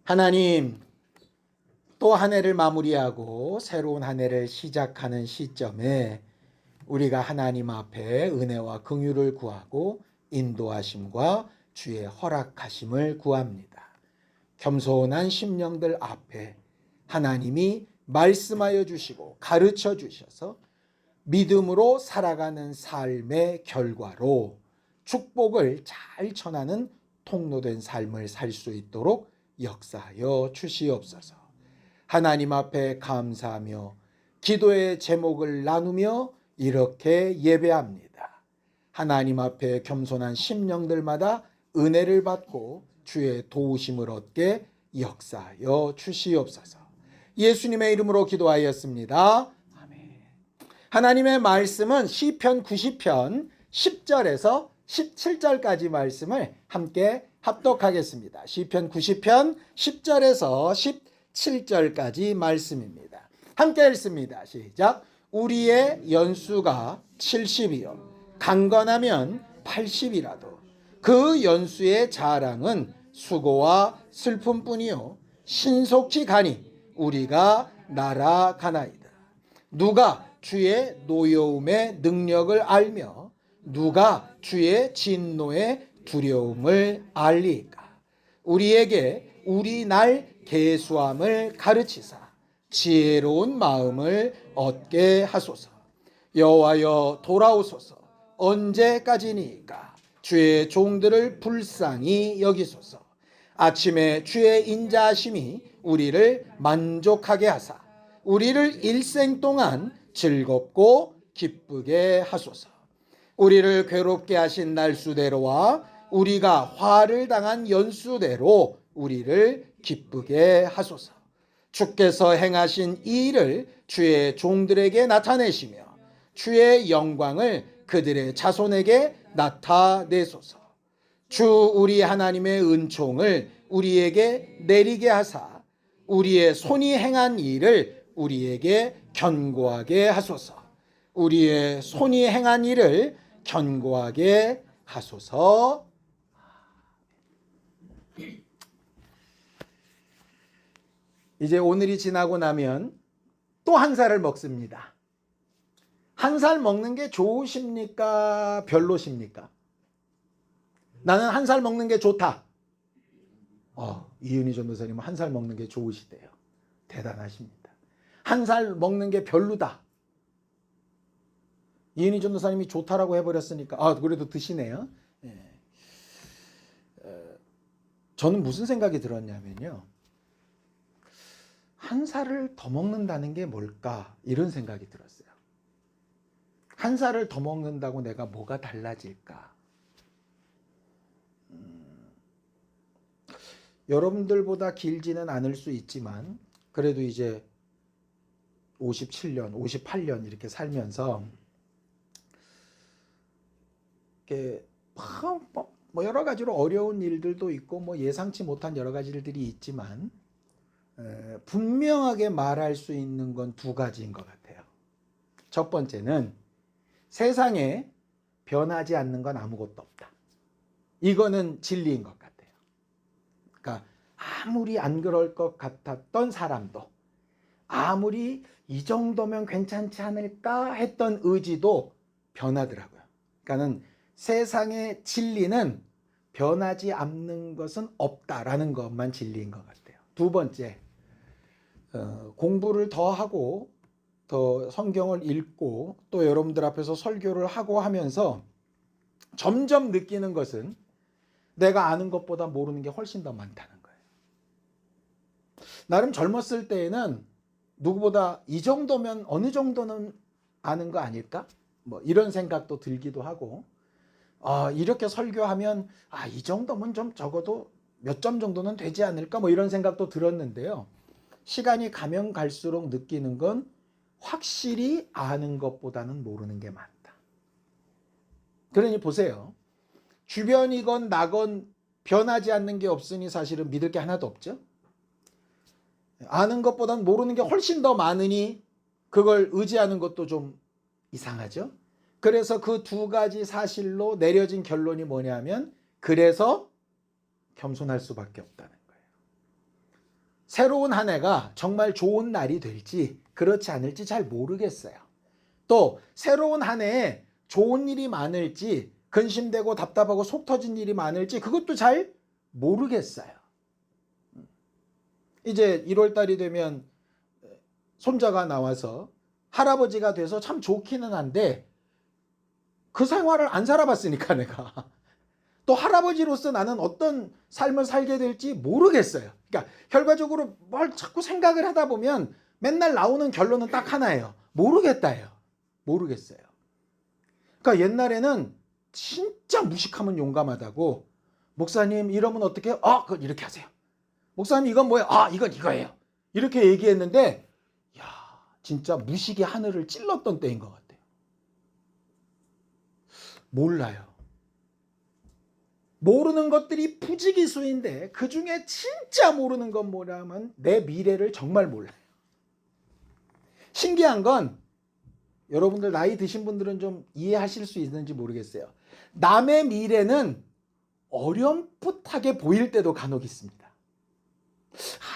하나님, 또 한 해를 마무리하고 새로운 한 해를 시작하는 시점에 우리가 하나님 앞에 은혜와 긍휼을 구하고 인도하심과 주의 허락하심을 구합니다. 겸손한 심령들 앞에 하나님이 말씀하여 주시고 가르쳐 주셔서 믿음으로 살아가는 삶의 결과로 축복을 잘 전하는 통로된 삶을 살 수 있도록 역사하여 주시옵소서. 하나님 앞에 감사하며 기도의 제목을 나누며 이렇게 예배합니다. 하나님 앞에 겸손한 심령들마다 은혜를 받고 주의 도우심을 얻게 역사하여 주시옵소서. 예수님의 이름으로 기도하였습니다. 아멘. 하나님의 말씀은 시편 90편 10절에서 17절까지 말씀을 함께 합독하겠습니다. 시편 90편 10절에서 17절까지 말씀입니다. 함께 읽습니다. 시작. 우리의 연수가 70이요 강건하면 80이라도 그 연수의 자랑은 수고와 슬픔뿐이요 신속히 가니 우리가 날아가나이다. 누가 주의 노여움의 능력을 알며 누가 주의 진노의 두려움을 알리까. 우리에게 우리 날 계수함을 가르치사 지혜로운 마음을 얻게 하소서. 여호와여 돌아오소서. 언제까지니까 주의 종들을 불쌍히 여기소서. 아침에 주의 인자하심이 우리를 만족하게 하사 우리를 일생 동안 즐겁고 기쁘게 하소서. 우리를 괴롭게 하신 날수대로와 우리가 화를 당한 연수대로 우리를 기쁘게 하소서. 주께서 행하신 이 일을 주의 종들에게 나타내시며 주의 영광을 그들의 자손에게 나타내소서. 주 우리 하나님의 은총을 우리에게 내리게 하사 우리의 손이 행한 일을 우리에게 견고하게 하소서. 우리의 손이 행한 일을 견고하게 하소서. 이제 오늘이 지나고 나면 또 한 살을 먹습니다. 한 살 먹는 게 좋으십니까? 별로십니까? 나는 한 살 먹는 게 좋다. 이은희 전도사님은 한 살 먹는 게 좋으시대요. 대단하십니다. 한 살 먹는 게 별로다. 이은희 전도사님이 좋다라고 해버렸으니까 그래도 드시네요. 저는 무슨 생각이 들었냐면요. 한 살을 더 먹는다는 게 뭘까? 이런 생각이 들었어요. 한 살을 더 먹는다고 내가 뭐가 달라질까? 여러분들보다 길지는 않을 수 있지만 그래도 이제 57년, 58년 이렇게 살면서 이렇게 뭐 여러 가지로 어려운 일들도 있고 뭐 예상치 못한 여러 가지 일들이 있지만 분명하게 말할 수 있는 건 두 가지인 것 같아요. 첫 번째는 세상에 변하지 않는 건 아무것도 없다. 이거는 진리인 것 같아요. 그러니까 아무리 안 그럴 것 같았던 사람도 아무리 이 정도면 괜찮지 않을까 했던 의지도 변하더라고요. 그러니까는 세상의 진리는 변하지 않는 것은 없다라는 것만 진리인 것 같아요. 두 번째, 공부를 더 하고 더 성경을 읽고 또 여러분들 앞에서 설교를 하고 하면서 점점 느끼는 것은 내가 아는 것보다 모르는 게 훨씬 더 많다는 거예요. 나름 젊었을 때에는 누구보다 이 정도면 어느 정도는 아는 거 아닐까? 뭐 이런 생각도 들기도 하고 이렇게 설교하면 이 정도면 좀 적어도 몇 점 정도는 되지 않을까? 뭐 이런 생각도 들었는데요. 시간이 가면 갈수록 느끼는 건 확실히 아는 것보다는 모르는 게 많다. 그러니 보세요. 주변이건 나건 변하지 않는 게 없으니 사실은 믿을 게 하나도 없죠. 아는 것보다는 모르는 게 훨씬 더 많으니 그걸 의지하는 것도 좀 이상하죠. 그래서 그 두 가지 사실로 내려진 결론이 뭐냐면 그래서 겸손할 수밖에 없다는 거예요. 새로운 한 해가 정말 좋은 날이 될지 그렇지 않을지 잘 모르겠어요. 또 새로운 한 해에 좋은 일이 많을지 근심되고 답답하고 속 터진 일이 많을지 그것도 잘 모르겠어요. 이제 1월 달이 되면 손자가 나와서 할아버지가 돼서 참 좋기는 한데 그 생활을 안 살아봤으니까 내가 또 할아버지로서 나는 어떤 삶을 살게 될지 모르겠어요. 그러니까 결과적으로 뭘 자꾸 생각을 하다 보면 맨날 나오는 결론은 딱 하나예요. 모르겠다예요. 모르겠어요. 그러니까 옛날에는 진짜 무식하면 용감하다고 목사님 이러면 어떻게 해요? 그건 이렇게 하세요. 목사님 이건 뭐예요? 이건 이거예요. 이렇게 얘기했는데 야 진짜 무식이 하늘을 찔렀던 때인 것 같아요. 몰라요. 모르는 것들이 부지기수인데 그중에 진짜 모르는 건 뭐냐면 내 미래를 정말 몰라요. 신기한 건 여러분들 나이 드신 분들은 좀 이해하실 수 있는지 모르겠어요. 남의 미래는 어렴풋하게 보일 때도 간혹 있습니다.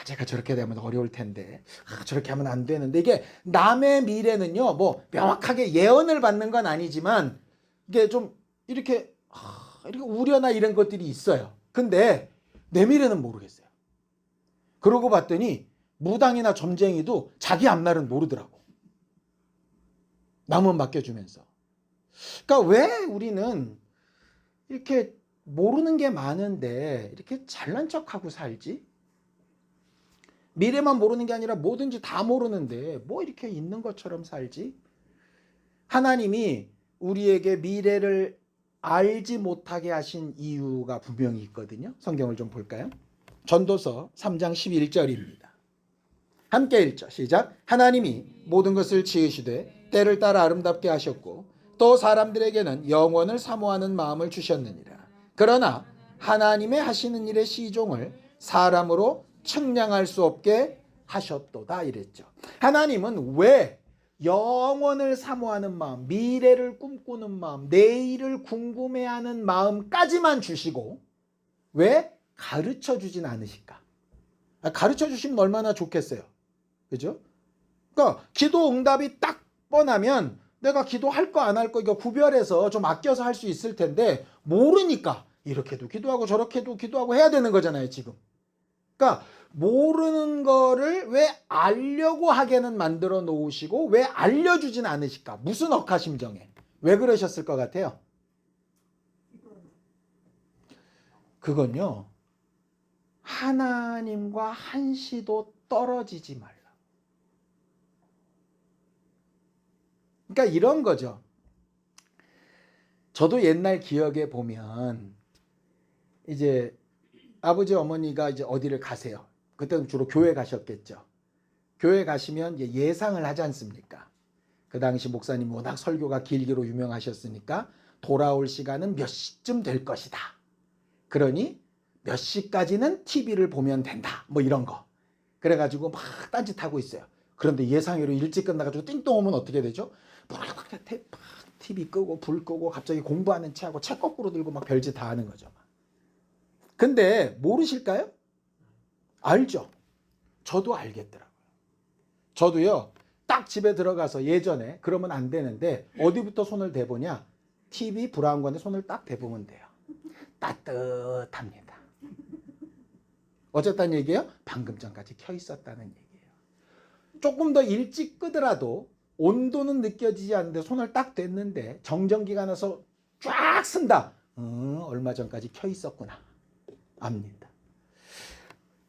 제가 저렇게 되면 어려울 텐데 저렇게 하면 안 되는데 이게 남의 미래는요 뭐 명확하게 예언을 받는 건 아니지만 이게 좀 이렇게 우려나 이런 것들이 있어요. 근데 내 미래는 모르겠어요. 그러고 봤더니 무당이나 점쟁이도 자기 앞날은 모르더라고. 남은 맡겨주면서. 그러니까 왜 우리는 이렇게 모르는 게 많은데 이렇게 잘난 척하고 살지? 미래만 모르는 게 아니라 뭐든지 다 모르는데 뭐 이렇게 있는 것처럼 살지? 하나님이 우리에게 미래를 알지 못하게 하신 이유가 분명히 있거든요. 성경을 좀 볼까요? 전도서 3장 11절입니다. 함께 읽죠. 시작. 하나님이 모든 것을 지으시되 때를 따라 아름답게 하셨고 또 사람들에게는 영원을 사모하는 마음을 주셨느니라. 그러나 하나님의 하시는 일의 시종을 사람으로 측량할 수 없게 하셨도다 이랬죠. 하나님은 왜 영원을 사모하는 마음, 미래를 꿈꾸는 마음, 내일을 궁금해하는 마음까지만 주시고 왜 가르쳐 주진 않으실까? 가르쳐 주시면 얼마나 좋겠어요. 그죠? 그러니까 기도 응답이 딱 뻔하면 내가 기도할 거 안 할 거 이거 구별해서 좀 아껴서 할 수 있을 텐데 모르니까 이렇게도 기도하고 저렇게도 기도하고 해야 되는 거잖아요, 지금. 그러니까 모르는 거를 왜 알려고 하게는 만들어 놓으시고 왜 알려주진 않으실까? 무슨 억하심정에? 왜 그러셨을 것 같아요? 그건요. 하나님과 한시도 떨어지지 말라. 그러니까 이런 거죠. 저도 옛날 기억에 보면 이제 아버지 어머니가 이제 어디를 가세요. 그때는 주로 교회 가셨겠죠. 교회 가시면 예상을 하지 않습니까? 그 당시 목사님 워낙 설교가 길기로 유명하셨으니까 돌아올 시간은 몇 시쯤 될 것이다. 그러니 몇 시까지는 TV를 보면 된다. 뭐 이런 거. 그래가지고 막 딴짓하고 있어요. 그런데 예상외로 일찍 끝나가지고 띵동 오면 어떻게 되죠? TV 끄고 불 끄고 갑자기 공부하는 체하고 책 거꾸로 들고 막 별짓 다 하는 거죠. 근데 모르실까요? 알죠. 저도 알겠더라고요. 저도요. 딱 집에 들어가서 예전에 그러면 안 되는데 어디부터 손을 대보냐? TV 브라운관에 손을 딱 대보면 돼요. 따뜻합니다. 어쨌다는 얘기예요? 방금 전까지 켜 있었다는 얘기예요. 조금 더 일찍 끄더라도 온도는 느껴지지 않는데 손을 딱 댔는데 정전기가 나서 쫙 쓴다. 얼마 전까지 켜 있었구나. 압니다.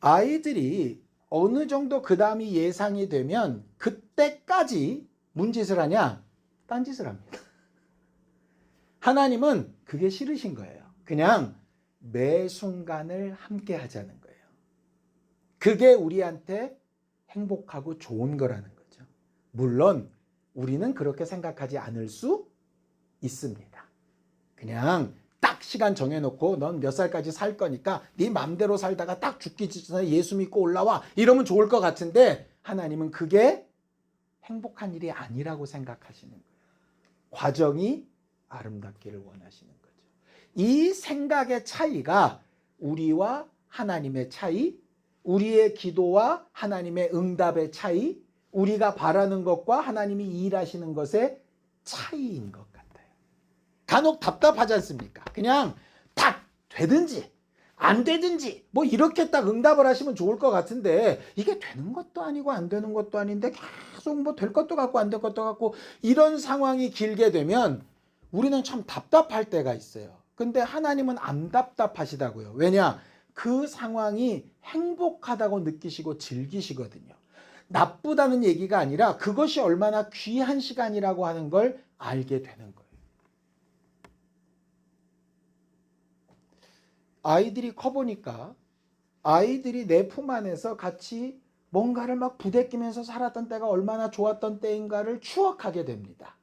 아이들이 어느 정도 그 다음이 예상이 되면 그때까지 문짓을 하냐? 딴짓을 합니다. 하나님은 그게 싫으신 거예요. 그냥 매 순간을 함께 하자는 거예요. 그게 우리한테 행복하고 좋은 거라는 거죠. 물론 우리는 그렇게 생각하지 않을 수 있습니다. 그냥 딱 시간 정해놓고 넌 몇 살까지 살 거니까 네 맘대로 살다가 딱 죽기 전에 예수 믿고 올라와 이러면 좋을 것 같은데 하나님은 그게 행복한 일이 아니라고 생각하시는 거예요. 과정이 아름답기를 원하시는 거죠. 이 생각의 차이가 우리와 하나님의 차이, 우리의 기도와 하나님의 응답의 차이, 우리가 바라는 것과 하나님이 일하시는 것의 차이인 것 같아요. 간혹 답답하지 않습니까? 그냥 딱 되든지 안 되든지 뭐 이렇게 딱 응답을 하시면 좋을 것 같은데, 이게 되는 것도 아니고 안 되는 것도 아닌데 계속 뭐 될 것도 같고 안 될 것도 같고, 이런 상황이 길게 되면 우리는 참 답답할 때가 있어요. 근데 하나님은 안 답답하시다고요. 왜냐? 그 상황이 행복하다고 느끼시고 즐기시거든요. 나쁘다는 얘기가 아니라 그것이 얼마나 귀한 시간이라고 하는 걸 알게 되는 거예요. 아이들이 커보니까 아이들이 내 품 안에서 같이 뭔가를 막 부대끼면서 살았던 때가 얼마나 좋았던 때인가를 추억하게 됩니다.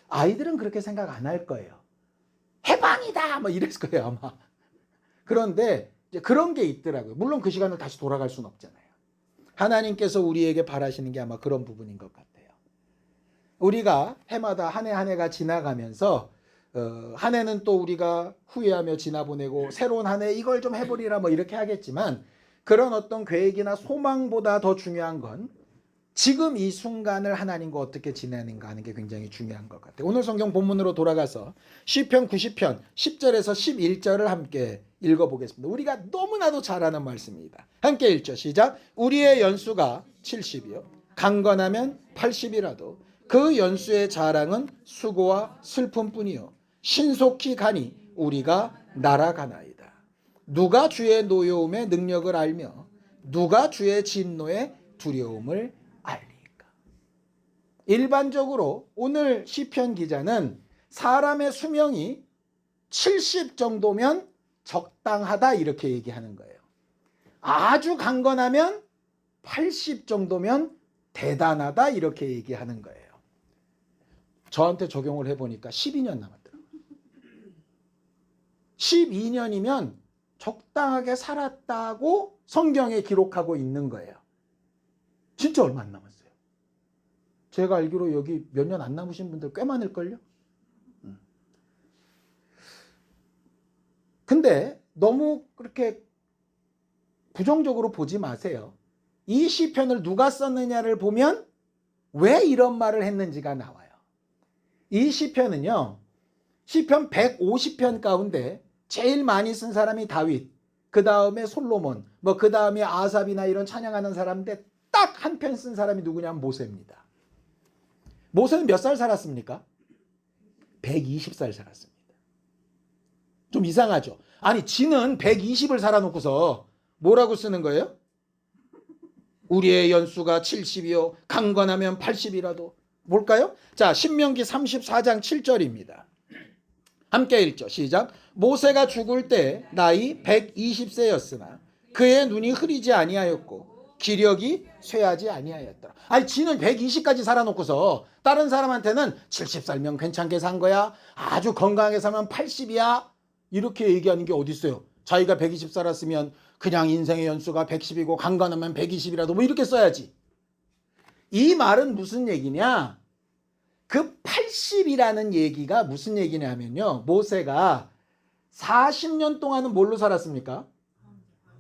아이들은 그렇게 생각 안 할 거예요. 해방이다! 뭐 이랬을 거예요, 아마. 그런데 이제 그런 게 있더라고요. 물론 그 시간을 다시 돌아갈 수는 없잖아요. 하나님께서 우리에게 바라시는 게 아마 그런 부분인 것 같아요. 우리가 해마다 한 해 한 해가 지나가면서 한 해는 또 우리가 후회하며 지나보내고 새로운 한 해 이걸 좀 해보리라 뭐 이렇게 하겠지만, 그런 어떤 계획이나 소망보다 더 중요한 건 지금 이 순간을 하나님과 어떻게 지내는가 하는 게 굉장히 중요한 것 같아요. 오늘 성경 본문으로 돌아가서 시편 90편 10절에서 11절을 함께 읽어보겠습니다. 우리가 너무나도 잘 아는 말씀입니다. 함께 읽죠. 시작. 우리의 연수가 70이요 강건하면 80이라도 그 연수의 자랑은 수고와 슬픔뿐이요 신속히 가니 우리가 날아가나이다. 누가 주의 노여움의 능력을 알며 누가 주의 진노의 두려움을 알리까. 일반적으로 오늘 시편 기자는 사람의 수명이 70 정도면 적당하다 이렇게 얘기하는 거예요. 아주 강건하면 80 정도면 대단하다 이렇게 얘기하는 거예요. 저한테 적용을 해보니까 12년 남았더라고요. 12년이면 적당하게 살았다고 성경에 기록하고 있는 거예요. 진짜 얼마 안 남았어요. 제가 알기로 여기 몇 년 안 남으신 분들 꽤 많을걸요? 근데 너무 그렇게 부정적으로 보지 마세요. 이 시편을 누가 썼느냐를 보면 왜 이런 말을 했는지가 나와요. 이 시편은요, 시편 150편 가운데 제일 많이 쓴 사람이 다윗, 그 다음에 솔로몬, 뭐 그 다음에 아삽이나 이런 찬양하는 사람인데 딱 한 편 쓴 사람이 누구냐면 모세입니다. 모세는 몇 살 살았습니까? 120살 살았습니다. 좀 이상하죠? 아니, 지는 120을 살아놓고서 뭐라고 쓰는 거예요? 우리의 연수가 70이요 강건하면 80이라도. 뭘까요? 자, 신명기 34장 7절입니다. 함께 읽죠. 시작. 모세가 죽을 때 나이 120세였으나 그의 눈이 흐리지 아니하였고 기력이 쇠하지 아니하였더라. 아니, 지는 120까지 살아놓고서 다른 사람한테는 70 살면 괜찮게 산 거야, 아주 건강하게 살면 80이야, 이렇게 얘기하는 게 어디 있어요? 자기가 120 살았으면 그냥 인생의 연수가 110이고 강건하면 120이라도 뭐 이렇게 써야지. 이 말은 무슨 얘기냐? 그 80이라는 얘기가 무슨 얘기냐면요, 모세가 40년 동안은 뭘로 살았습니까?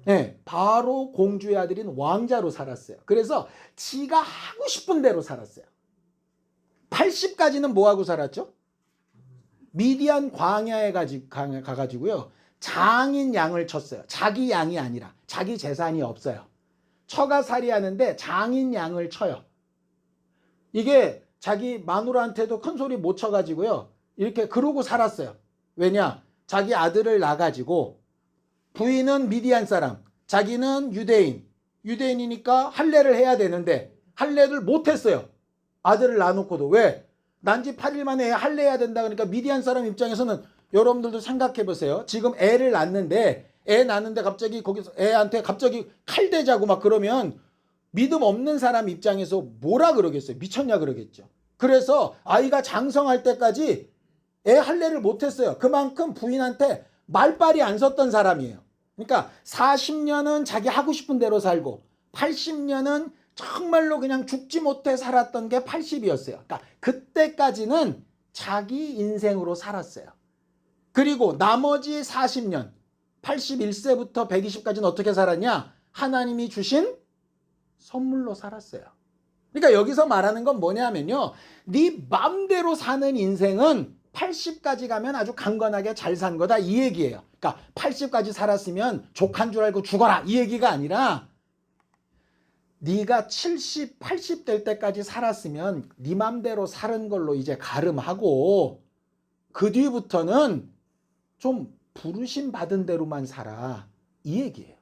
네, 바로 공주의 아들인 왕자로 살았어요. 그래서 지가 하고 싶은 대로 살았어요. 80까지는 뭐하고 살았죠? 미디안 광야에 가가지고요, 장인 양을 쳤어요. 자기 양이 아니라, 자기 재산이 없어요. 처가 살이하는데 장인 양을 쳐요. 이게 자기 마누라한테도 큰 소리 못 쳐가지고요, 이렇게 그러고 살았어요. 왜냐? 자기 아들을 낳아가지고 부인은 미디안 사람, 자기는 유대인이니까 할례를 해야 되는데 할례를 못했어요. 아들을 낳아놓고도. 왜? 난지 8일 만에 할례해야 된다 그러니까 미디안 사람 입장에서는, 여러분들도 생각해 보세요. 지금 애를 낳는데 갑자기 거기서 애한테 갑자기 칼 대자고 막 그러면 믿음 없는 사람 입장에서 뭐라 그러겠어요? 미쳤냐 그러겠죠. 그래서 아이가 장성할 때까지 애 할례를 못했어요. 그만큼 부인한테 말빨이 안 섰던 사람이에요. 그러니까 40년은 자기 하고 싶은 대로 살고 80년은 정말로 그냥 죽지 못해 살았던 게 80이었어요. 그러니까 그때까지는 자기 인생으로 살았어요. 그리고 나머지 40년, 81세부터 120까지는 어떻게 살았냐? 하나님이 주신 선물로 살았어요. 그러니까 여기서 말하는 건 뭐냐면요. 네 맘대로 사는 인생은 80까지 가면 아주 강건하게 잘 산 거다 이 얘기예요. 그러니까 80까지 살았으면 족한 줄 알고 죽어라 이 얘기가 아니라 네가 70, 80 될 때까지 살았으면 네 맘대로 사는 걸로 이제 가름하고 그 뒤부터는 좀 부르심 받은 대로만 살아 이 얘기예요.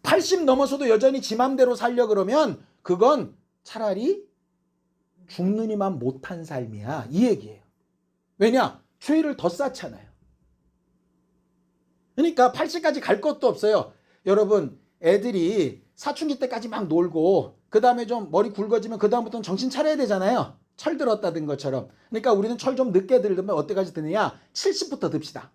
80 넘어서도 여전히 지 맘대로 살려 그러면 그건 차라리 죽느니만 못한 삶이야 이 얘기예요. 왜냐? 죄를 더 쌓잖아요. 그러니까 80까지 갈 것도 없어요. 여러분 애들이 사춘기 때까지 막 놀고 그 다음에 좀 머리 굵어지면 그 다음부터는 정신 차려야 되잖아요. 철 들었다든 것처럼. 그러니까 우리는 철 좀 늦게 들면 어때까지 드느냐? 70부터 듭시다.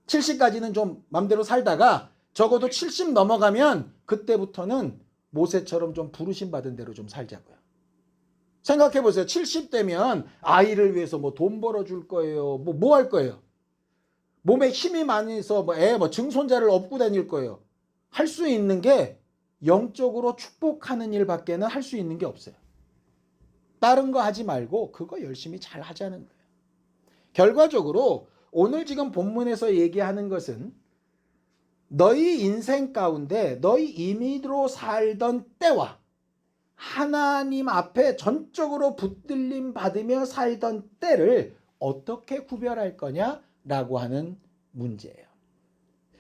70까지는 좀 맘대로 살다가 적어도 70 넘어가면 그때부터는 모세처럼 좀 부르심 받은 대로 좀 살자고요. 생각해 보세요. 70대면 아이를 위해서 뭐 돈 벌어줄 거예요. 뭐 할 거예요. 몸에 힘이 많이 있어 증손자를 업고 다닐 거예요. 할 수 있는 게 영적으로 축복하는 일밖에는 할 수 있는 게 없어요. 다른 거 하지 말고 그거 열심히 잘 하자는 거예요. 결과적으로 오늘 지금 본문에서 얘기하는 것은 너희 인생 가운데 너희 임의로 살던 때와 하나님 앞에 전적으로 붙들림 받으며 살던 때를 어떻게 구별할 거냐라고 하는 문제예요.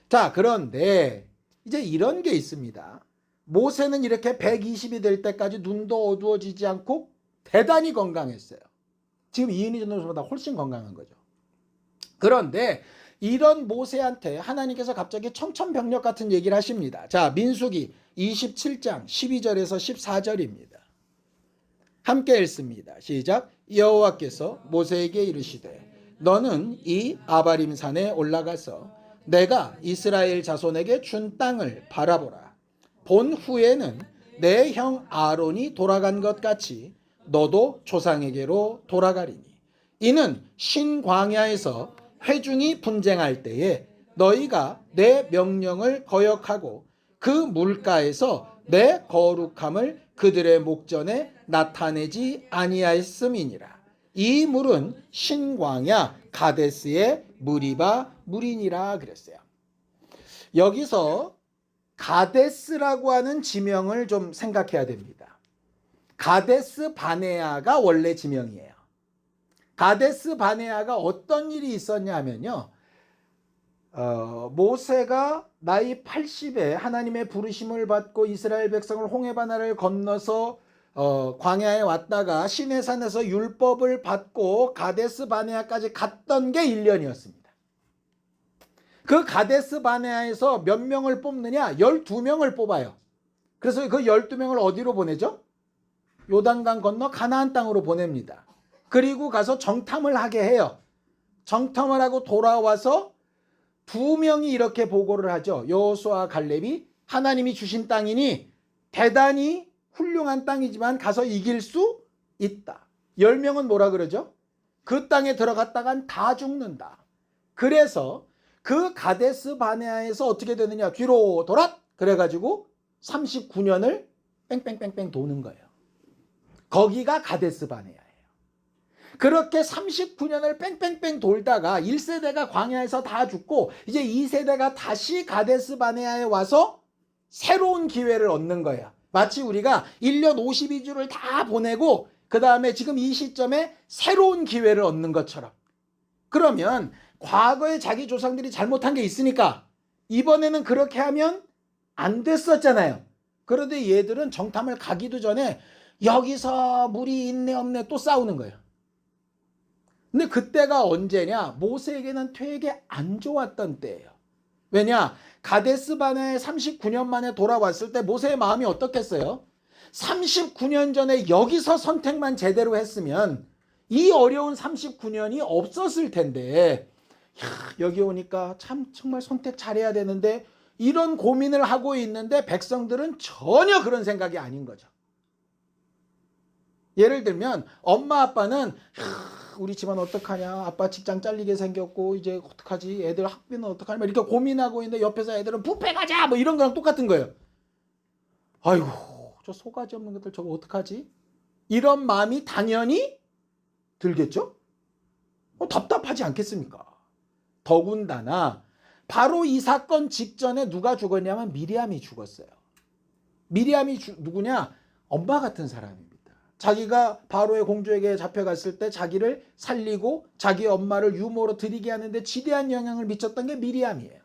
자, 그런데 이제 이런 게 있습니다. 모세는 이렇게 120이 될 때까지 눈도 어두워지지 않고 대단히 건강했어요. 지금 이은희 전도사보다 훨씬 건강한 거죠. 그런데 이런 모세한테 하나님께서 갑자기 청천벽력 같은 얘기를 하십니다. 자, 민수기 27장 12절에서 14절입니다. 함께 읽습니다. 시작. 여호와께서 모세에게 이르시되 너는 이 아바림 산에 올라가서 내가 이스라엘 자손에게 준 땅을 바라보라. 본 후에는 내 형 아론이 돌아간 것 같이 너도 조상에게로 돌아가리니 이는 신광야에서 회중이 분쟁할 때에 너희가 내 명령을 거역하고 그 물가에서 내 거룩함을 그들의 목전에 나타내지 아니하였음이니라. 이 물은 신광야 가데스의 무리바 물이니라 그랬어요. 여기서 가데스라고 하는 지명을 좀 생각해야 됩니다. 가데스 바네아가 원래 지명이에요. 가데스 바네아가 어떤 일이 있었냐면요. 모세가 나이 80에 하나님의 부르심을 받고 이스라엘 백성을 홍해바다를 건너서 광야에 왔다가 시내산에서 율법을 받고 가데스 바네아까지 갔던 게 1년이었습니다. 그 가데스 바네아에서 몇 명을 뽑느냐? 12명을 뽑아요. 그래서 그 12명을 어디로 보내죠? 요단강 건너 가나안 땅으로 보냅니다. 그리고 가서 정탐을 하게 해요. 정탐을 하고 돌아와서 2명이 이렇게 보고를 하죠. 여호수아와 갈렙이 하나님이 주신 땅이니 대단히 훌륭한 땅이지만 가서 이길 수 있다. 10명은 뭐라 그러죠? 그 땅에 들어갔다간 다 죽는다. 그래서 그 가데스 바네아에서 어떻게 되느냐? 뒤로 돌아! 그래가지고 39년을 뺑뺑뺑뺑 도는 거예요. 거기가 가데스 바네아예요. 그렇게 39년을 뺑뺑뺑 돌다가 1세대가 광야에서 다 죽고 이제 2세대가 다시 가데스 바네아에 와서 새로운 기회를 얻는 거예요. 마치 우리가 1년 52주를 다 보내고 그 다음에 지금 이 시점에 새로운 기회를 얻는 것처럼. 그러면 과거에 자기 조상들이 잘못한 게 있으니까 이번에는 그렇게 하면 안 됐었잖아요. 그런데 얘들은 정탐을 가기도 전에 여기서 물이 있네 없네 또 싸우는 거예요. 근데 그때가 언제냐? 모세에게는 되게 안 좋았던 때예요. 왜냐? 가데스 바네아에 39년 만에 돌아왔을 때 모세의 마음이 어떻겠어요? 39년 전에 여기서 선택만 제대로 했으면 이 어려운 39년이 없었을 텐데 여기 오니까 참 정말 선택 잘해야 되는데 이런 고민을 하고 있는데 백성들은 전혀 그런 생각이 아닌 거죠. 예를 들면 엄마 아빠는 우리 집안 어떡하냐, 아빠 직장 잘리게 생겼고 이제 어떡하지, 애들 학비는 어떡하냐, 막 이렇게 고민하고 있는데 옆에서 애들은 뷔페 가자 뭐 이런 거랑 똑같은 거예요. 아이고 저 소가지 없는 것들 저거 어떡하지, 이런 마음이 당연히 들겠죠. 답답하지 않겠습니까? 더군다나 바로 이 사건 직전에 누가 죽었냐면 미리암이 죽었어요. 미리암이 누구냐? 엄마 같은 사람입니다. 자기가 바로의 공주에게 잡혀갔을 때 자기를 살리고 자기 엄마를 유모로 드리게 하는데 지대한 영향을 미쳤던 게 미리암이에요.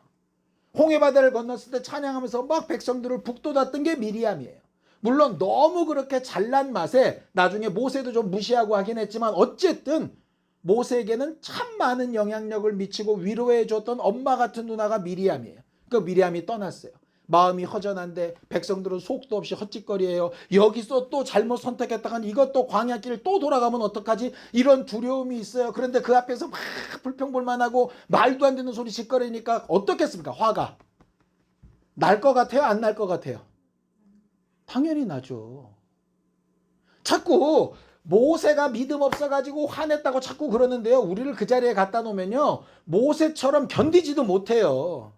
홍해바다를 건넜을 때 찬양하면서 막 백성들을 북돋았던 게 미리암이에요. 물론 너무 그렇게 잘난 맛에 나중에 모세도 좀 무시하고 하긴 했지만 어쨌든 모세에게는 참 많은 영향력을 미치고 위로해 줬던 엄마 같은 누나가 미리암이에요. 그 미리암이 떠났어요. 마음이 허전한데 백성들은 속도 없이 헛짓거리예요. 여기서 또 잘못 선택했다간 이것도 광야길 또 돌아가면 어떡하지? 이런 두려움이 있어요. 그런데 그 앞에서 막 불평불만하고 말도 안 되는 소리 짓거리니까 어떻겠습니까? 화가 날 것 같아요? 안 날 것 같아요? 당연히 나죠. 자꾸 모세가 믿음 없어가지고 화냈다고 자꾸 그러는데요. 우리를 그 자리에 갖다 놓으면요, 모세처럼 견디지도 못해요.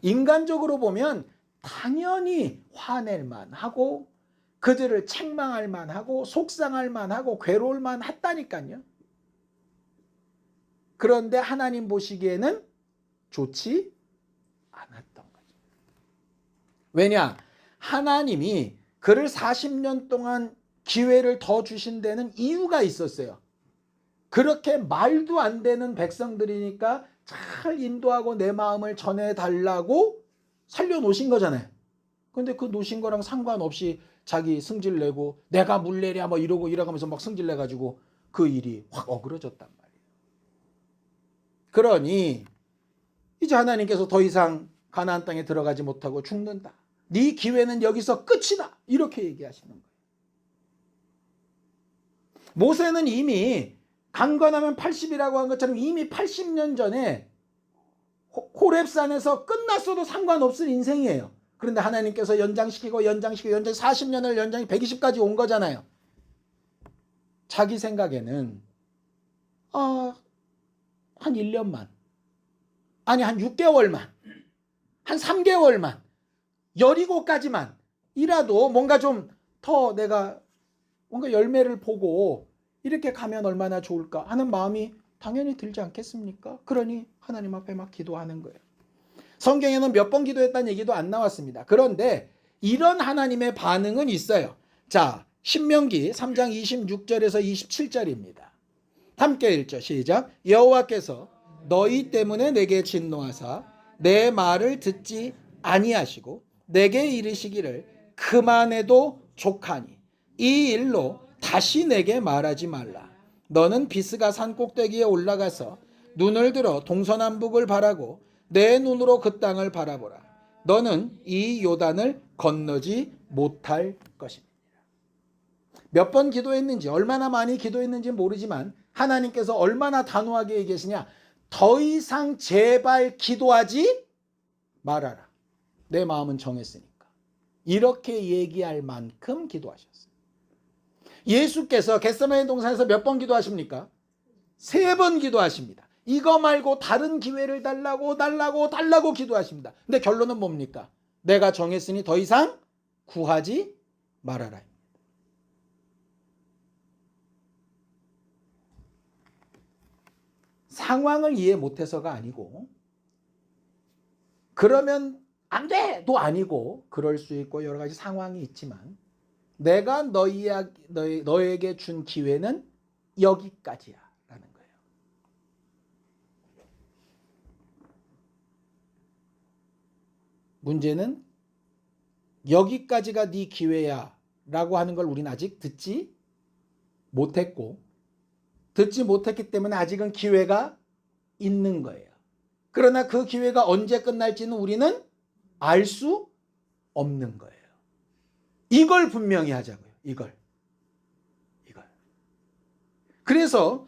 인간적으로 보면 당연히 화낼 만하고 그들을 책망할 만하고 속상할 만하고 괴로울 만했다니까요. 그런데 하나님 보시기에는 좋지 않았던 거죠. 왜냐? 하나님이 그를 40년 동안 기회를 더 주신 데는 이유가 있었어요. 그렇게 말도 안 되는 백성들이니까 잘 인도하고 내 마음을 전해달라고 살려놓으신 거잖아요. 근데 그 놓으신 거랑 상관없이 자기 승질 내고 내가 물내랴 뭐 이러고 이러면서 막 승질 내가지고 그 일이 확 어그러졌단 말이에요. 그러니 이제 하나님께서 더 이상 가나안 땅에 들어가지 못하고 죽는다. 네 기회는 여기서 끝이다. 이렇게 얘기하시는 거예요. 모세는 이미 강건하면 80이라고 한 것처럼 이미 80년 전에 호렙산에서 끝났어도 상관없을 인생이에요. 그런데 하나님께서 연장시키고 40년을 연장이 120까지 온 거잖아요. 자기 생각에는 한 1년만, 아니 한 6개월만, 한 3개월만, 여리고까지만 이라도 뭔가 좀 더 내가 뭔가 열매를 보고 이렇게 가면 얼마나 좋을까 하는 마음이 당연히 들지 않겠습니까? 그러니 하나님 앞에 막 기도하는 거예요. 성경에는 몇 번 기도했다는 얘기도 안 나왔습니다. 그런데 이런 하나님의 반응은 있어요. 자, 신명기 3장 26절에서 27절입니다. 함께 읽죠. 시작. 여호와께서 너희 때문에 내게 진노하사 내 말을 듣지 아니하시고 내게 이르시기를 그만해도 족하니 이 일로 다시 내게 말하지 말라. 너는 비스가 산 꼭대기에 올라가서 눈을 들어 동서남북을 바라고 내 눈으로 그 땅을 바라보라. 너는 이 요단을 건너지 못할 것입니다. 몇 번 기도했는지 얼마나 많이 기도했는지 모르지만 하나님께서 얼마나 단호하게 얘기하시냐. 더 이상 제발 기도하지 말아라. 내 마음은 정했으니까. 이렇게 얘기할 만큼 기도하셨어요. 예수께서 겟세마네 동산에서 몇 번 기도하십니까? 3번 기도하십니다. 이거 말고 다른 기회를 달라고 기도하십니다. 근데 결론은 뭡니까? 내가 정했으니 더 이상 구하지 말아라. 상황을 이해 못해서가 아니고 그러면 안 돼도 아니고 그럴 수 있고 여러 가지 상황이 있지만 내가 너에게 준 기회는 여기까지야 라는 거예요. 문제는 여기까지가 네 기회야 라고 하는 걸 우리는 아직 듣지 못했고 듣지 못했기 때문에 아직은 기회가 있는 거예요. 그러나 그 기회가 언제 끝날지는 우리는 알 수 없는 거예요. 이걸 분명히 하자고요. 이걸. 그래서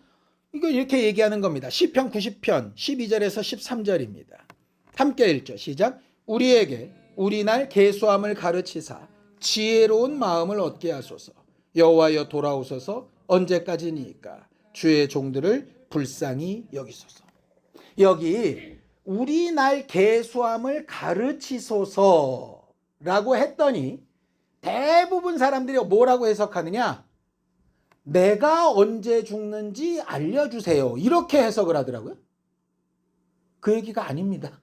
이거 이렇게 얘기하는 겁니다. 시편 90편 12절에서 13절입니다. 함께 읽죠. 시작. 우리에게 우리 날 계수함을 가르치사 지혜로운 마음을 얻게 하소서. 여호와여 돌아오소서. 언제까지니까 주의 종들을 불쌍히 여기소서. 여기 우리 날 계수함을 가르치소서라고 했더니 대부분 사람들이 뭐라고 해석하느냐? 내가 언제 죽는지 알려주세요. 이렇게 해석을 하더라고요. 그 얘기가 아닙니다.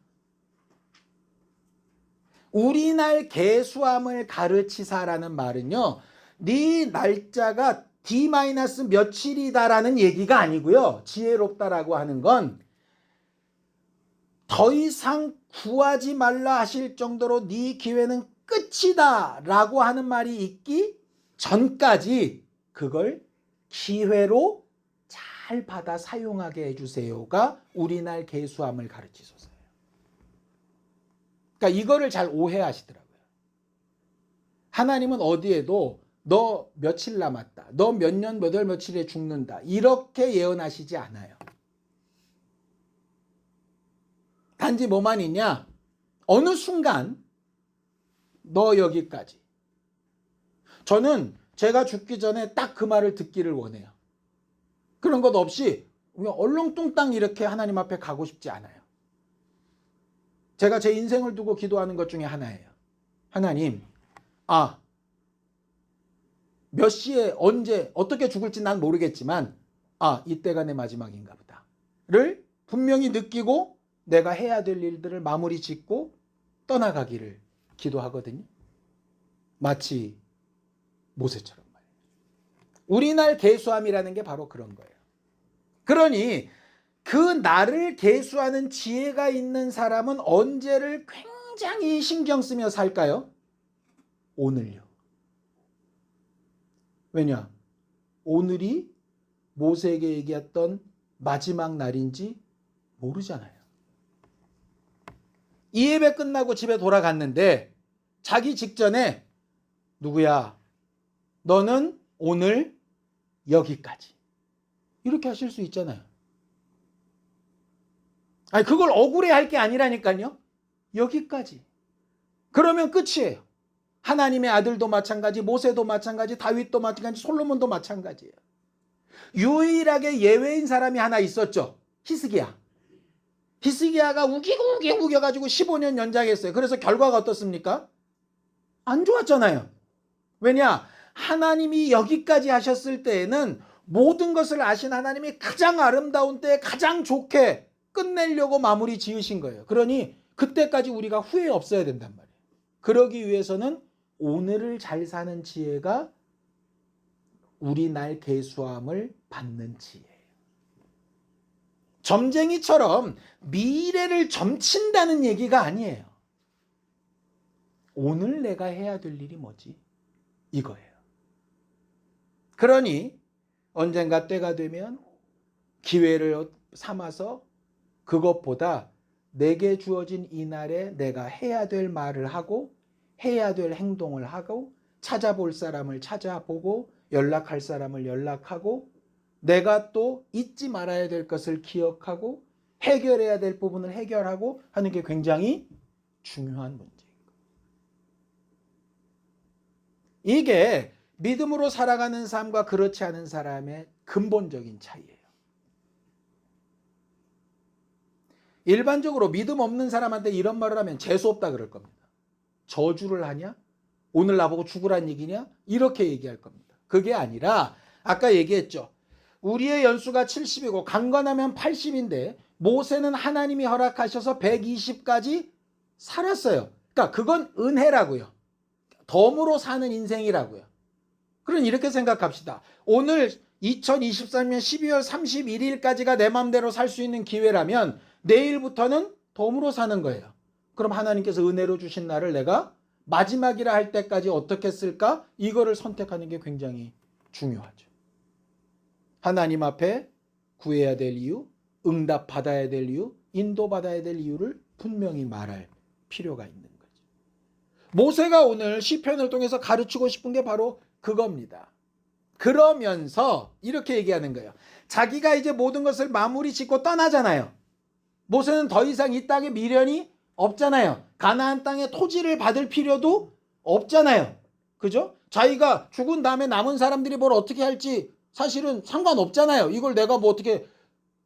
우리 날 계수함을 가르치사라는 말은요, 네 날짜가 D- 며칠이다라는 얘기가 아니고요. 지혜롭다라고 하는 건 더 이상 구하지 말라 하실 정도로 네 기회는 끝이다 라고 하는 말이 있기 전까지 그걸 기회로 잘 받아 사용하게 해주세요가 우리 날 계수함을 가르치소서예요. 그러니까 이거를 잘 오해하시더라고요. 하나님은 어디에도 너 며칠 남았다, 너 몇 년 몇 월 며칠에 죽는다 이렇게 예언하시지 않아요. 단지 뭐만 있냐? 어느 순간 너 여기까지. 저는 제가 죽기 전에 딱 그 말을 듣기를 원해요. 그런 것 없이 그냥 얼렁뚱땅 이렇게 하나님 앞에 가고 싶지 않아요. 제가 제 인생을 두고 기도하는 것 중에 하나예요. 하나님, 몇 시에 언제 어떻게 죽을지 난 모르겠지만 이때가 내 마지막인가 보다를 분명히 느끼고 내가 해야 될 일들을 마무리 짓고 떠나가기를 기도하거든요. 마치 모세처럼 말이에요. 우리 날 계수함이라는 게 바로 그런 거예요. 그러니 그 나를 계수하는 지혜가 있는 사람은 언제를 굉장히 신경 쓰며 살까요? 오늘요. 왜냐? 오늘이 모세에게 얘기했던 마지막 날인지 모르잖아요. 이 예배 끝나고 집에 돌아갔는데 자기 직전에 누구야? 너는 오늘 여기까지. 이렇게 하실 수 있잖아요. 아니 그걸 억울해할 게 아니라니까요. 여기까지. 그러면 끝이에요. 하나님의 아들도 마찬가지, 모세도 마찬가지, 다윗도 마찬가지, 솔로몬도 마찬가지예요. 유일하게 예외인 사람이 하나 있었죠. 히스기야. 히스기야가 우기고가지고 15년 연장했어요. 그래서 결과가 어떻습니까? 안 좋았잖아요. 왜냐? 하나님이 여기까지 하셨을 때에는 모든 것을 아신 하나님이 가장 아름다운 때에 가장 좋게 끝내려고 마무리 지으신 거예요. 그러니 그때까지 우리가 후회 없어야 된단 말이에요. 그러기 위해서는 오늘을 잘 사는 지혜가 우리 날 계수함을 받는 지혜예요. 점쟁이처럼 미래를 점친다는 얘기가 아니에요. 오늘 내가 해야 될 일이 뭐지? 이거예요. 그러니 언젠가 때가 되면 기회를 삼아서 그것보다 내게 주어진 이 날에 내가 해야 될 말을 하고 해야 될 행동을 하고 찾아볼 사람을 찾아보고 연락할 사람을 연락하고 내가 또 잊지 말아야 될 것을 기억하고 해결해야 될 부분을 해결하고 하는 게 굉장히 중요한 문제예요. 이게 믿음으로 살아가는 삶과 그렇지 않은 사람의 근본적인 차이예요. 일반적으로 믿음 없는 사람한테 이런 말을 하면 재수없다 그럴 겁니다. 저주를 하냐? 오늘 나보고 죽으란 얘기냐? 이렇게 얘기할 겁니다. 그게 아니라 아까 얘기했죠. 우리의 연수가 70이고 강건하면 80인데 모세는 하나님이 허락하셔서 120까지 살았어요. 그러니까 그건 은혜라고요. 덤으로 사는 인생이라고요. 그럼 이렇게 생각합시다. 오늘 2023년 12월 31일까지가 내 맘대로 살 수 있는 기회라면 내일부터는 덤으로 사는 거예요. 그럼 하나님께서 은혜로 주신 날을 내가 마지막이라 할 때까지 어떻게 쓸까? 이거를 선택하는 게 굉장히 중요하죠. 하나님 앞에 구해야 될 이유, 응답받아야 될 이유, 인도받아야 될 이유를 분명히 말할 필요가 있는 거죠. 모세가 오늘 시편을 통해서 가르치고 싶은 게 바로 그겁니다. 그러면서 이렇게 얘기하는 거예요. 자기가 이제 모든 것을 마무리 짓고 떠나잖아요. 모세는 더 이상 이 땅에 미련이 없잖아요. 가나안 땅의 토지를 받을 필요도 없잖아요. 그죠? 자기가 죽은 다음에 남은 사람들이 뭘 어떻게 할지 사실은 상관없잖아요. 이걸 내가 뭐 어떻게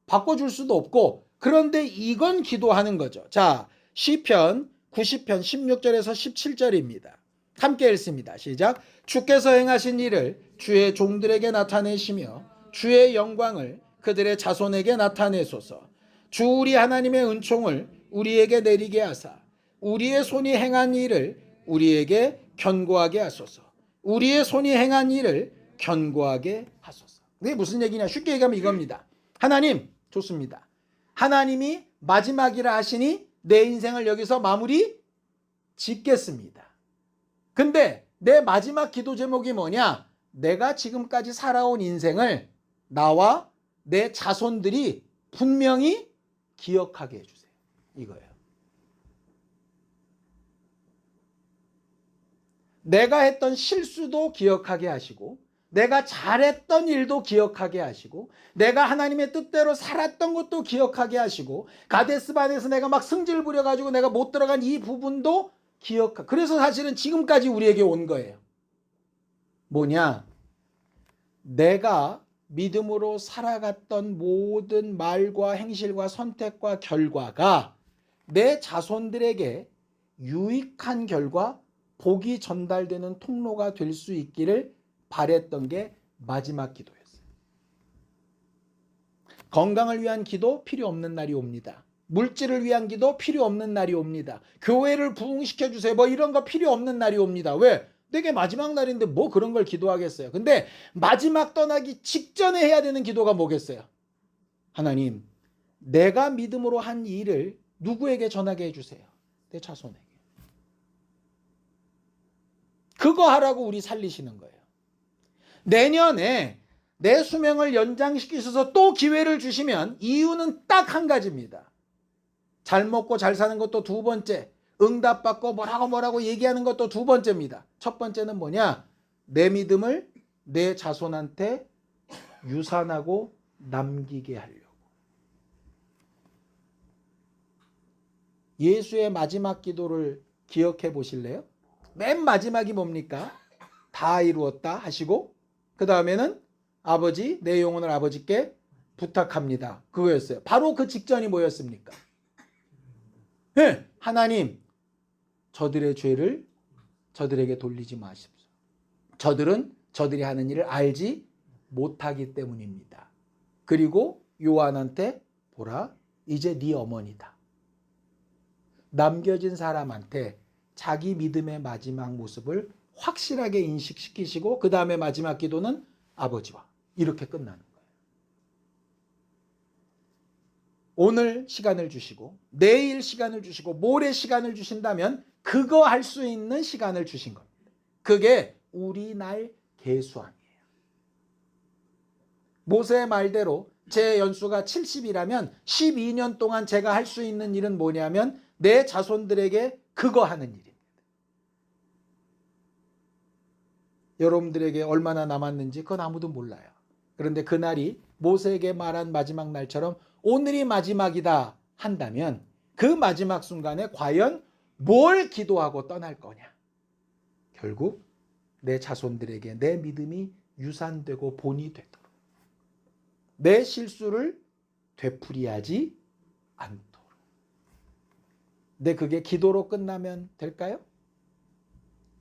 바꿔줄 수도 없고. 그런데 이건 기도하는 거죠. 자, 시편 90편 16절에서 17절입니다. 함께 읽습니다. 시작. 주께서 행하신 일을 주의 종들에게 나타내시며 주의 영광을 그들의 자손에게 나타내소서. 주 우리 하나님의 은총을 우리에게 내리게 하사 우리의 손이 행한 일을 우리에게 견고하게 하소서. 우리의 손이 행한 일을 견고하게 하소서. 이게 무슨 얘기냐? 쉽게 얘기하면 이겁니다. 하나님, 좋습니다. 하나님이 마지막이라 하시니 내 인생을 여기서 마무리 짓겠습니다. 근데 내 마지막 기도 제목이 뭐냐? 내가 지금까지 살아온 인생을 나와 내 자손들이 분명히 기억하게 해주세요. 이거예요. 내가 했던 실수도 기억하게 하시고 내가 잘했던 일도 기억하게 하시고 내가 하나님의 뜻대로 살았던 것도 기억하게 하시고 가데스반에서 내가 막 승질 부려가지고 내가 못 들어간 이 부분도 기억하고 그래서 사실은 지금까지 우리에게 온 거예요. 뭐냐? 내가 믿음으로 살아갔던 모든 말과 행실과 선택과 결과가 내 자손들에게 유익한 결과 복이 전달되는 통로가 될 수 있기를 바랬던 게 마지막 기도였어요. 건강을 위한 기도 필요 없는 날이 옵니다. 물질을 위한 기도 필요 없는 날이 옵니다. 교회를 부흥시켜 주세요. 뭐 이런 거 필요 없는 날이 옵니다. 왜? 되게 마지막 날인데 뭐 그런 걸 기도하겠어요. 근데 마지막 떠나기 직전에 해야 되는 기도가 뭐겠어요? 하나님, 내가 믿음으로 한 일을 누구에게 전하게 해주세요? 내 자손에게. 그거 하라고 우리 살리시는 거예요. 내년에 내 수명을 연장시키셔서 또 기회를 주시면 이유는 딱 한 가지입니다. 잘 먹고 잘 사는 것도 두 번째, 응답받고 뭐라고 얘기하는 것도 두 번째입니다. 첫 번째는 뭐냐? 내 믿음을 내 자손한테 유산하고 남기게 하려고. 예수의 마지막 기도를 기억해 보실래요? 맨 마지막이 뭡니까? 다 이루었다 하시고 그 다음에는 아버지, 내 영혼을 아버지께 부탁합니다. 그거였어요. 바로 그 직전이 뭐였습니까? 네, 하나님, 저들의 죄를 저들에게 돌리지 마십시오. 저들은 저들이 하는 일을 알지 못하기 때문입니다. 그리고 요한한테 보라, 이제 네 어머니다. 남겨진 사람한테 자기 믿음의 마지막 모습을 확실하게 인식시키시고 그 다음에 마지막 기도는 아버지와 이렇게 끝나는 거예요. 오늘 시간을 주시고 내일 시간을 주시고 모레 시간을 주신다면 그거 할 수 있는 시간을 주신 겁니다. 그게 우리 날 계수함이에요. 모세의 말대로 제 연수가 70이라면 12년 동안 제가 할 수 있는 일은 뭐냐면 내 자손들에게 그거 하는 일입니다. 여러분들에게 얼마나 남았는지 그건 아무도 몰라요. 그런데 그날이 모세에게 말한 마지막 날처럼 오늘이 마지막이다 한다면 그 마지막 순간에 과연 뭘 기도하고 떠날 거냐? 결국 내 자손들에게 내 믿음이 유산되고 본이 되도록 내 실수를 되풀이하지 않도록. 근데 그게 기도로 끝나면 될까요?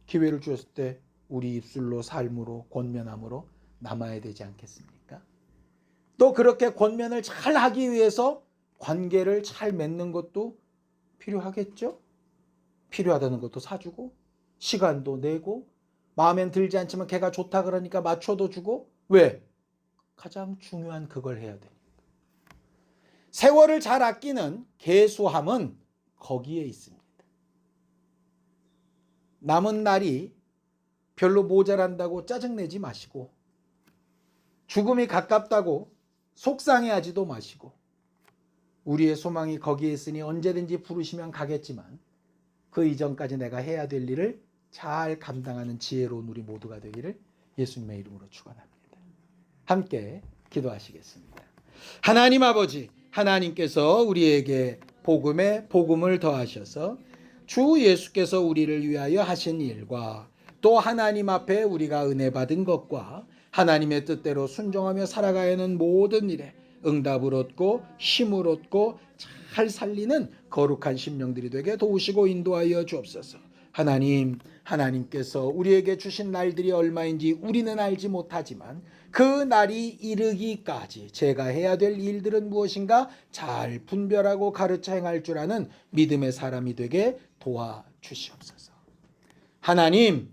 기회를 주었을 때 우리 입술로 삶으로 권면함으로 남아야 되지 않겠습니까? 또 그렇게 권면을 잘 하기 위해서 관계를 잘 맺는 것도 필요하겠죠? 필요하다는 것도 사주고 시간도 내고 마음엔 들지 않지만 걔가 좋다 그러니까 맞춰도 주고 왜? 가장 중요한 그걸 해야 되니까. 세월을 잘 아끼는 계수함은 거기에 있습니다. 남은 날이 별로 모자란다고 짜증내지 마시고 죽음이 가깝다고 속상해하지도 마시고 우리의 소망이 거기에 있으니 언제든지 부르시면 가겠지만 그 이전까지 내가 해야 될 일을 잘 감당하는 지혜로운 우리 모두가 되기를 예수님의 이름으로 축원합니다. 함께 기도하시겠습니다. 하나님 아버지, 하나님께서 우리에게 복음을 더하셔서 주 예수께서 우리를 위하여 하신 일과 또 하나님 앞에 우리가 은혜 받은 것과 하나님의 뜻대로 순종하며 살아가야 하는 모든 일에 응답을 얻고 힘을 얻고 잘 살리는 거룩한 심령들이 되게 도우시고 인도하여 주옵소서. 하나님께서 우리에게 주신 날들이 얼마인지 우리는 알지 못하지만 그 날이 이르기까지 제가 해야 될 일들은 무엇인가 잘 분별하고 가르쳐 행할 줄 아는 믿음의 사람이 되게 도와주시옵소서. 하나님,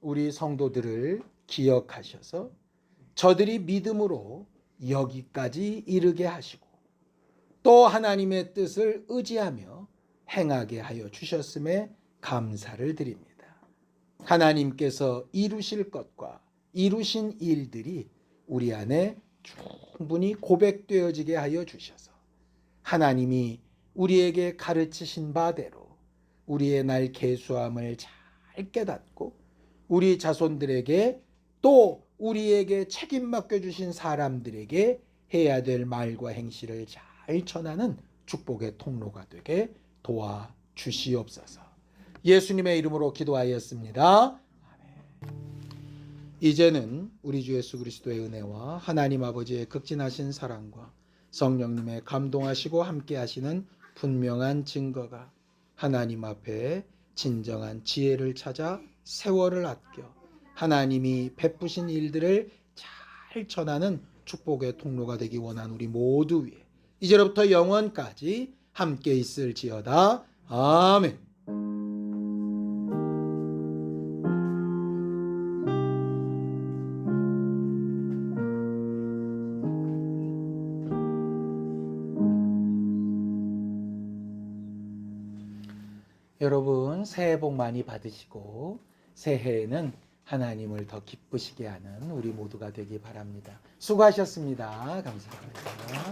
우리 성도들을 기억하셔서 저들이 믿음으로 여기까지 이르게 하시고 또 하나님의 뜻을 의지하며 행하게 하여 주셨음에 감사를 드립니다. 하나님께서 이루실 것과 이루신 일들이 우리 안에 충분히 고백되어지게 하여 주셔서 하나님이 우리에게 가르치신 바대로 우리의 날 계수함을 잘 깨닫고 우리 자손들에게 또 우리에게 책임 맡겨주신 사람들에게 해야 될 말과 행실을 잘 전하는 축복의 통로가 되게 도와주시옵소서. 예수님의 이름으로 기도하였습니다. 이제는 우리 주 예수 그리스도의 은혜와 하나님 아버지의 극진하신 사랑과 성령님의 감동하시고 함께 하시는 분명한 증거가 하나님 앞에 진정한 지혜를 찾아 세월을 아껴 하나님이 베푸신 일들을 잘 전하는 축복의 통로가 되기 원하는 우리 모두 위에 이제로부터 영원까지 함께 있을지어다. 아멘. 여러분 새해 복 많이 받으시고 새해에는 하나님을 더 기쁘시게 하는 우리 모두가 되기 바랍니다. 수고하셨습니다. 감사합니다.